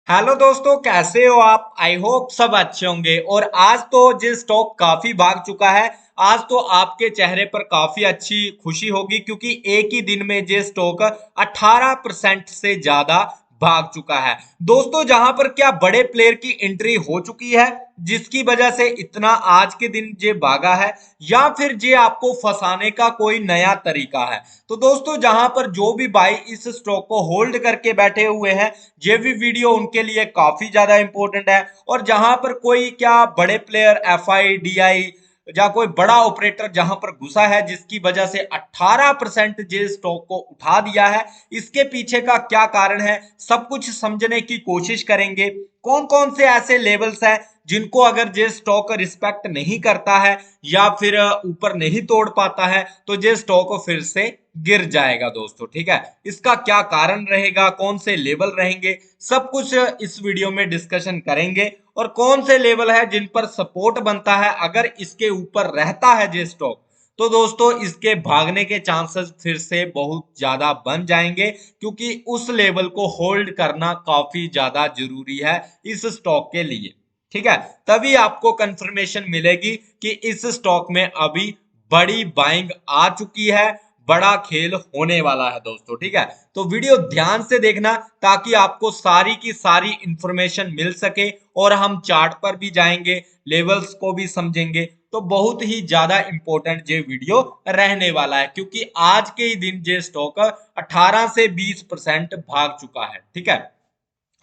Hello दोस्तों, कैसे हो आप? आई होप सब अच्छे होंगे। और आज तो जो स्टॉक काफी भाग चुका है, आज तो आपके चेहरे पर काफी अच्छी खुशी होगी क्योंकि एक ही दिन में जो स्टॉक 18% से ज्यादा भाग चुका है। दोस्तों, जहां पर क्या बड़े प्लेयर की एंट्री हो चुकी है जिसकी वजह से इतना आज के दिन जे भागा है, या फिर जे आपको फंसाने का कोई नया तरीका है। तो दोस्तों, जहां पर जो भी भाई इस स्टॉक को होल्ड करके बैठे हुए हैं, ये भी वीडियो उनके लिए काफी ज्यादा इंपॉर्टेंट है। और जहां पर कोई क्या बड़े player F I D I या कोई बड़ा ऑपरेटर जहां पर घुसा है जिसकी वजह से 18% जे स्टॉक को उठा दिया है, इसके पीछे का क्या कारण है, सब कुछ समझने की कोशिश करेंगे। कौन कौन से ऐसे लेवल्स हैं जिनको अगर जे स्टॉक रिस्पेक्ट नहीं करता है या फिर ऊपर नहीं तोड़ पाता है तो जे स्टॉक फिर से गिर जाएगा दोस्तों। ठीक है, इसका क्या कारण रहेगा, कौन से लेवल रहेंगे, सब कुछ इस वीडियो में डिस्कशन करेंगे। और कौन से लेवल है जिन पर सपोर्ट बनता है, अगर इसके ऊपर रहता है जे स्टॉक तो दोस्तों इसके भागने के चांसेस फिर से बहुत ज्यादा बन जाएंगे, क्योंकि उस लेवल को होल्ड करना काफी ज्यादा जरूरी है इस स्टॉक के लिए। ठीक है, तभी आपको कंफर्मेशन मिलेगी कि इस स्टॉक में अभी बड़ी बाइंग आ चुकी है, बड़ा खेल होने वाला है दोस्तों। ठीक है, तो वीडियो ध्यान से देखना ताकि आपको सारी की सारी इंफॉर्मेशन मिल सके। और हम चार्ट पर भी जाएंगे, लेवल्स को भी समझेंगे, तो बहुत ही ज्यादा इंपॉर्टेंट ये वीडियो रहने वाला है, क्योंकि आज के ही दिन ये स्टॉक 18 से 20% भाग चुका है। ठीक है,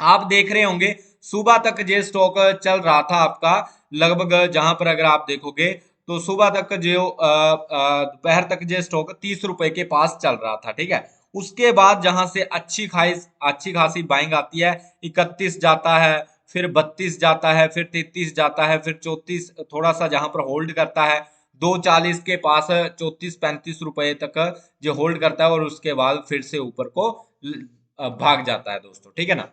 आप देख रहे होंगे सुबह तक ये स्टॉक चल रहा था आपका लगभग, जहां पर अगर आप देखोगे तो सुबह तक जो दोपहर तक ये स्टॉक 30 रुपए के पास चल रहा था। ठीक है, उसके बाद जहां से अच्छी खासी बाइंग आती है, 31 जाता है, फिर 32 जाता है, फिर 33 जाता है, फिर 34 थोड़ा सा जहां पर होल्ड करता है, 240 के पास 34-35 रुपए तक जो होल्ड करता है, और उसके बाद फिर से ऊपर को भाग जाता है दोस्तों। ठीक है ना।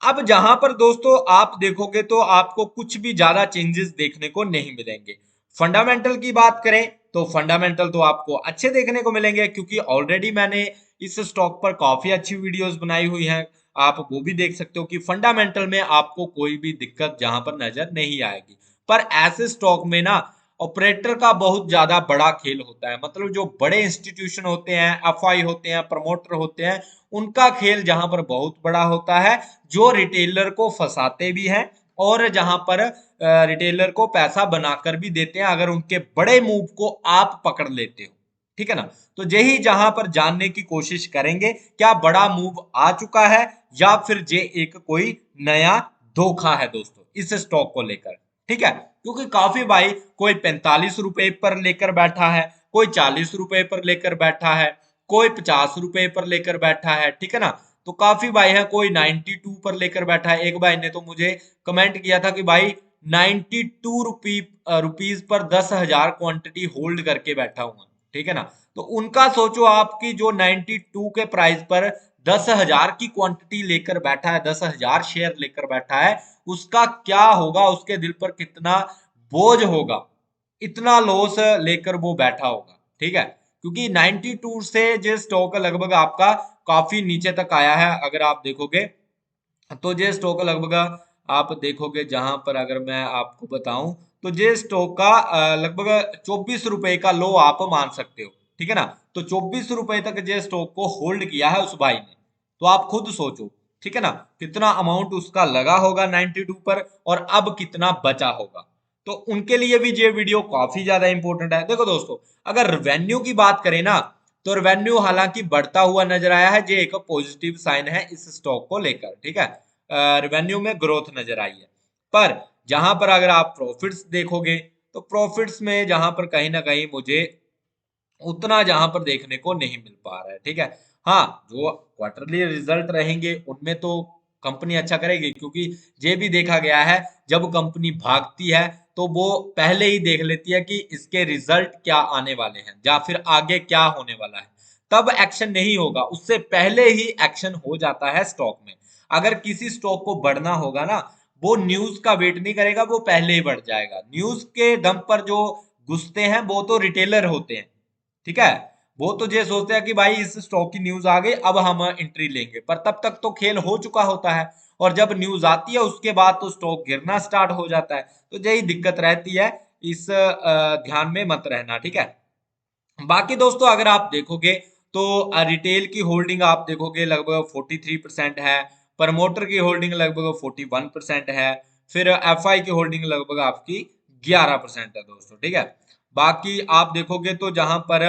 अब जहां पर दोस्तों आप देखोगे तो आपको कुछ भी ज्यादा चेंजेस देखने को नहीं मिलेंगे। फंडामेंटल की बात करें तो फंडामेंटल तो आपको अच्छे देखने को मिलेंगे, क्योंकि ऑलरेडी मैंने इस स्टॉक पर काफी अच्छी वीडियोस बनाई हुई हैं, आप वो भी देख सकते हो कि फंडामेंटल में आपको कोई भी दिक्कत जहां पर नजर नहीं आएगी। पर ऐसे स्टॉक में ना ऑपरेटर का बहुत ज्यादा बड़ा खेल होता है, मतलब जो बड़े इंस्टीट्यूशन होते हैं, एफआई होते हैं, प्रमोटर होते हैं, उनका खेल जहां पर बहुत बड़ा होता है, जो रिटेलर को फंसाते भी हैं और जहां पर रिटेलर को पैसा बनाकर भी देते हैं अगर उनके बड़े मूव को आप पकड़ लेते हो। ठीक है ना। तो यही जहां पर जानने की कोशिश करेंगे, क्या बड़ा मूव आ चुका है या फिर जे एक कोई नया धोखा है दोस्तों इस स्टॉक को लेकर। ठीक है, क्योंकि काफी भाई कोई 45 रुपए पर लेकर बैठा है, कोई 40 रुपए पर लेकर बैठा है, कोई 50 रुपए पर लेकर बैठा है। ठीक है ना। तो काफी भाई है, कोई 92 पर लेकर बैठा है। एक भाई ने तो मुझे कमेंट किया था कि भाई 92 रुपीज पर 10,000 क्वांटिटी होल्ड करके बैठा हुआ। ठीक है ना। तो उनका सोचो, आपकी जो 92 के प्राइस पर 10,000 की क्वांटिटी लेकर बैठा है, 10,000 शेयर लेकर बैठा है, उसका क्या होगा, उसके दिल पर कितना बोझ होगा, इतना लॉस लेकर वो बैठा होगा। ठीक है, क्योंकि 92 से जो स्टॉक लगभग आपका काफी नीचे तक आया है, अगर आप देखोगे तो जे स्टॉक लगभग आप देखोगे, जहां पर अगर मैं आपको बताऊं तो जे स्टॉक का लगभग 24 रुपए का लो आप मान सकते हो। ठीक है ना। तो 24 रुपए तक जे स्टॉक को होल्ड किया है उस भाई ने, तो आप खुद सोचो। ठीक है ना, कितना अमाउंट उसका लगा होगा 92 पर और अब कितना बचा होगा। तो उनके लिए भी ये वीडियो काफी ज्यादा इंपॉर्टेंट है। देखो दोस्तों, अगर रेवेन्यू की बात करें ना, तो रेवेन्यू हालांकि बढ़ता हुआ नजर आया है, ये एक पॉजिटिव साइन है इस स्टॉक को लेकर। ठीक है, रेवेन्यू में ग्रोथ नजर आई है। पर जहां पर अगर आप प्रॉफिट्स देखोगे तो प्रॉफिट्स में जहां पर कहीं ना कहीं मुझे उतना जहां पर देखने को नहीं मिल पा रहा है। ठीक है, हाँ, जो क्वार्टरली रिजल्ट रहेंगे उनमें तो कंपनी अच्छा करेगी, क्योंकि ये भी देखा गया है जब कंपनी भागती है तो वो पहले ही देख लेती है कि इसके रिजल्ट क्या आने वाले हैं या फिर आगे क्या होने वाला है, तब एक्शन नहीं होगा, उससे पहले ही एक्शन हो जाता है स्टॉक में। अगर किसी स्टॉक को बढ़ना होगा ना, वो न्यूज का वेट नहीं करेगा, वो पहले ही बढ़ जाएगा। न्यूज के दम पर जो घुसते हैं वो तो रिटेलर होते हैं। ठीक है, वो तो ये सोचते हैं कि भाई इस स्टॉक की न्यूज आ गई, अब हम एंट्री लेंगे, पर तब तक तो खेल हो चुका होता है। और जब न्यूज आती है उसके बाद तो स्टॉक गिरना स्टार्ट हो जाता है। तो यही दिक्कत रहती है, इस ध्यान में मत रहना, ठीक है। बाकी दोस्तों अगर आप देखोगे तो रिटेल की होल्डिंग आप देखोगे लगभग 43% है, प्रमोटर की होल्डिंग लगभग 41% है, फिर एफआई की होल्डिंग लगभग आपकी 11% है दोस्तों, ठीक है। बाकी आप देखोगे तो जहां पर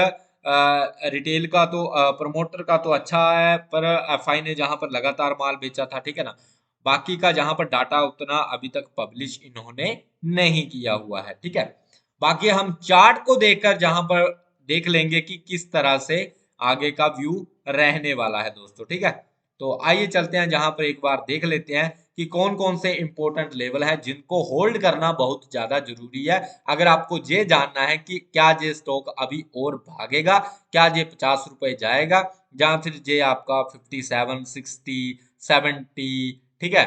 रिटेल का तो प्रमोटर का तो अच्छा है, पर एफआई ने जहां पर लगातार माल बेचा था, ठीक है ना। बाकी का जहां पर डाटा उतना अभी तक पब्लिश इन्होंने नहीं किया हुआ है, ठीक है। बाकी हम चार्ट को देखकर जहां पर देख लेंगे कि किस तरह से आगे का व्यू रहने वाला है दोस्तों, ठीक है। तो आइए चलते हैं जहां पर एक बार देख लेते हैं कि कौन कौन से इंपॉर्टेंट लेवल है जिनको होल्ड करना बहुत ज्यादा जरूरी है। अगर आपको ये जानना है कि क्या ये स्टॉक अभी और भागेगा, क्या ये 50 रुपए जाएगा, या फिर ये आपका 57, 60, 70, ठीक है,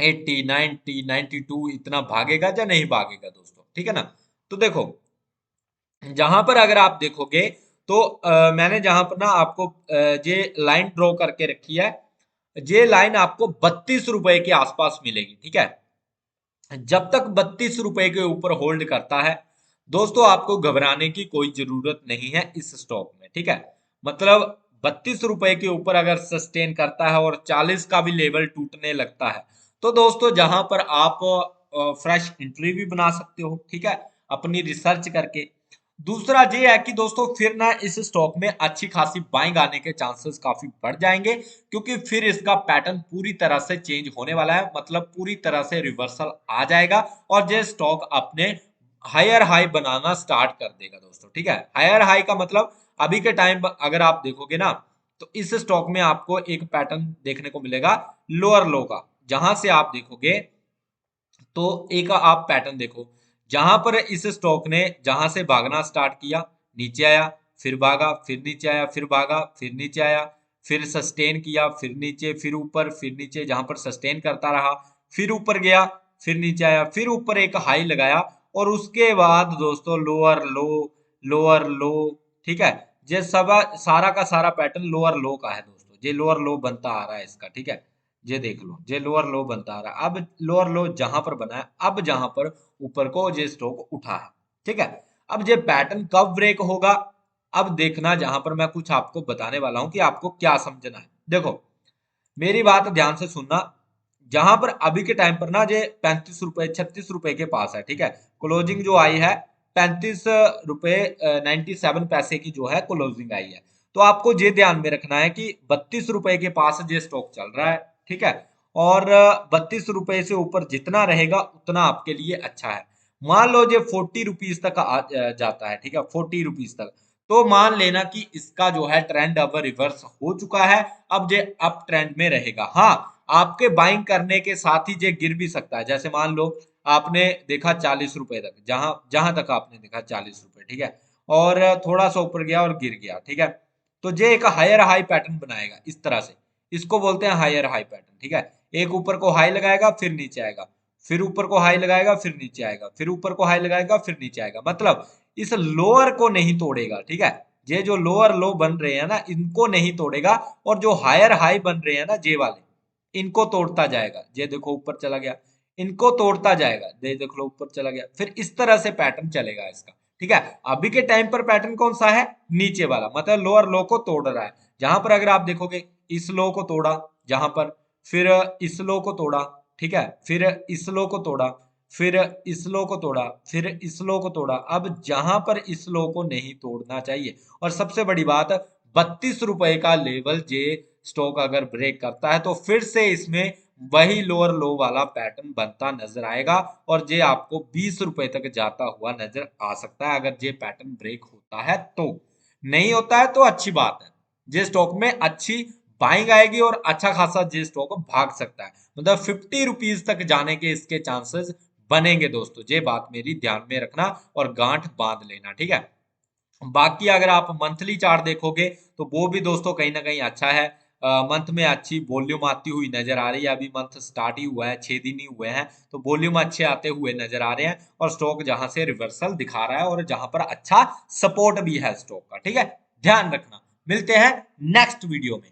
80, 90, 92 इतना भागेगा या नहीं भागेगा दोस्तों, ठीक है ना। तो देखो जहां पर अगर आप देखोगे तो मैंने जहां पर ना आपको ये लाइन ड्रॉ करके रखी है, ये लाइन आपको 32 रुपए के आसपास मिलेगी, ठीक है। जब तक 32 रुपए के ऊपर होल्ड करता है दोस्तों, आपको घबराने की कोई जरूरत नहीं है इस स्टॉक में, ठीक है। मतलब 32 रुपए के ऊपर अगर सस्टेन करता है और 40 का भी लेवल टूटने लगता है, तो दोस्तों जहां पर आप फ्रेश एंट्री भी बना सकते हो, ठीक है, अपनी रिसर्च करके। दूसरा ये है कि दोस्तों फिर ना इस स्टॉक में अच्छी खासी बाइंग आने के चांसेस काफी बढ़ जाएंगे, क्योंकि फिर इसका पैटर्न पूरी तरह से चेंज होने वाला है, मतलब पूरी तरह से रिवर्सल आ जाएगा और ये स्टॉक अपने हायर हाई बनाना स्टार्ट कर देगा दोस्तों, ठीक है। हायर हाई का मतलब अभी के टाइम अगर आप देखोगे ना, तो इस स्टॉक में आपको एक पैटर्न देखने को मिलेगा लोअर लो का। जहां से आप देखोगे तो एक आप पैटर्न देखो, जहां पर इस स्टॉक ने जहां से भागना स्टार्ट किया, नीचे आया, फिर भागा, फिर नीचे आया, फिर भागा, फिर नीचे आया, फिर सस्टेन किया, फिर नीचे, फिर ऊपर, फिर नीचे, जहां पर सस्टेन करता रहा, फिर ऊपर गया, फिर नीचे आया, फिर ऊपर एक हाई लगाया, और उसके बाद दोस्तों लोअर लो, लोअर लो, ठीक है। ये सब सारा का सारा पैटर्न लोअर लो का है दोस्तों, ये लोअर लो बनता आ रहा है इसका, ठीक है। ये देख लो, ये लोअर लो बनता आ रहा है। अब लोअर लो जहां पर बना है, अब जहां पर ऊपर को ये स्टॉक उठा है, ठीक है। अब ये पैटर्न कब ब्रेक होगा, अब देखना, जहां पर मैं कुछ आपको बताने वाला हूं कि आपको क्या समझना है। देखो मेरी बात ध्यान से सुनना, जहां पर अभी के टाइम पर ना ये 35 रुपए 36 रुपए के पास है, ठीक है। क्लोजिंग जो आई है 35 रुपए 97 पैसे की जो है क्लोजिंग आई है। तो आपको ये ध्यान में रखना है कि 32 रुपए के पास ये स्टॉक चल रहा है, ठीक है। और 32 रुपए से ऊपर जितना रहेगा उतना आपके लिए अच्छा है। मान लो ये 40 रुपीज तक जाता है, ठीक है, 40 रुपीज तक, तो मान लेना कि इसका जो है ट्रेंड अब रिवर्स हो चुका है, अब ये अप ट्रेंड में रहेगा। हाँ, आपके बाइंग करने के साथ ही ये गिर भी सकता है। जैसे मान लो आपने देखा 40 रुपए तक, जहां जहां तक आपने देखा 40 रुपए, ठीक है, और थोड़ा सा ऊपर गया और गिर गया, ठीक है। तो ये एक हायर हाई पैटर्न बनाएगा इस तरह से, इसको बोलते हैं हायर हाई पैटर्न, ठीक है। एक ऊपर को हाई लगाएगा, फिर नीचे आएगा, फिर ऊपर को हाई लगाएगा, फिर नीचे आएगा, फिर ऊपर को हाई लगाएगा, फिर नीचे आएगा। मतलब इस लोअर को नहीं तोड़ेगा, ठीक है। ये जो लोअर लो बन रहे हैं ना, इनको नहीं तोड़ेगा, और जो हायर हाई बन रहे हैं ना ये वाले, इनको तोड़ता जाएगा। ये देखो ऊपर चला गया, इनको तोड़ता जाएगा, ये देख लो ऊपर चला गया, फिर इस तरह से पैटर्न चलेगा इसका, ठीक है। अभी के टाइम पर पैटर्न कौन सा है, नीचे वाला, मतलब लोअर लो को तोड़ रहा है। जहां पर अगर आप देखोगे इस लो को तोड़ा, जहां पर, फिर इस लो को तोड़ा, ठीक है, फिर इस लो को तोड़ा, फिर इस लो को तोड़ा, फिर इस लो को तोड़ा। अब जहां पर इस लो को नहीं तोड़ना चाहिए, और सबसे बड़ी बात 32 रुपए का लेवल जे स्टॉक अगर ब्रेक करता है तो फिर से इसमें वही लोअर लो वाला पैटर्न बनता नजर आएगा, और ये आपको 20 रुपए तक जाता हुआ नजर आ सकता है अगर ये पैटर्न ब्रेक होता है तो। नहीं होता है तो अच्छी बात है, जे स्टॉक में अच्छी बाइंग आएगी और अच्छा खासा जे स्टॉक भाग सकता है, मतलब 50 रुपीज तक जाने के इसके चांसेस बनेंगे दोस्तों। ये बात मेरी ध्यान में रखना और गांठ बांध लेना, ठीक है। बाकी अगर आप मंथली चार्ट देखोगे तो वो भी दोस्तों कहीं ना कहीं अच्छा है। मंथ में अच्छी वॉल्यूम आती हुई नजर आ रही है, अभी मंथ स्टार्ट ही हुआ है, 6 दिन ही हुए हैं, तो वॉल्यूम अच्छे आते हुए नजर आ रहे हैं, और स्टॉक जहां से रिवर्सल दिखा रहा है और जहां पर अच्छा सपोर्ट भी है स्टॉक का, ठीक है। ध्यान रखना, मिलते हैं नेक्स्ट वीडियो में।